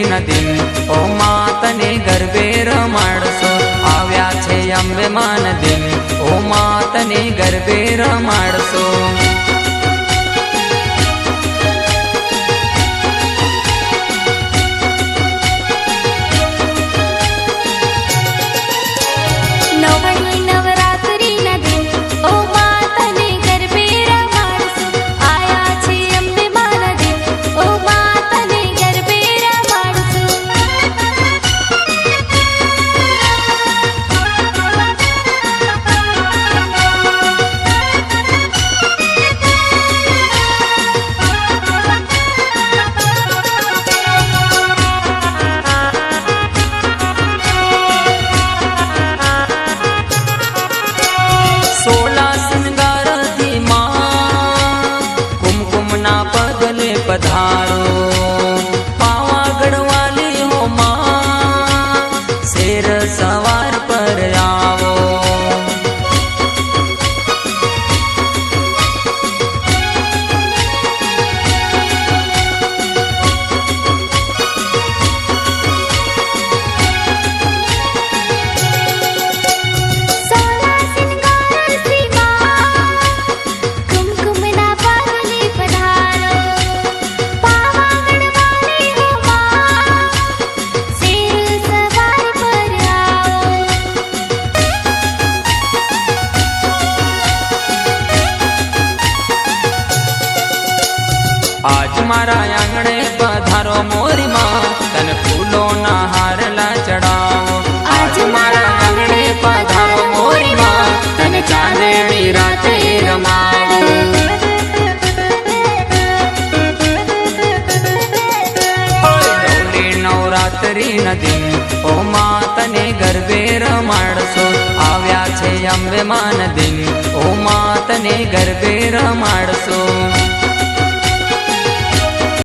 નવરાત્રીના દિન ઓ માં તને ગરબે રમાડશો. આવ્યા છે અંબે માન દિન ઓ માં તને ગરબે રમાડશો. પધારો પાવાગઢ વાલી હો માં શેર સવાર પર આવો. આજ મારા આંગણે પધારો મોરી માં તને ફૂલોના હારલા ચડાવો. આજ મારા આંગણે પધારો મોરી માં તને ચાંદની રાતે રમાડો. નવરાત્રીના દિન ઓ માં તને ગરબે રમાડશો. આવ્યા છે અંબે માન દિન ઓ માં તને ગરબે રમાડશો.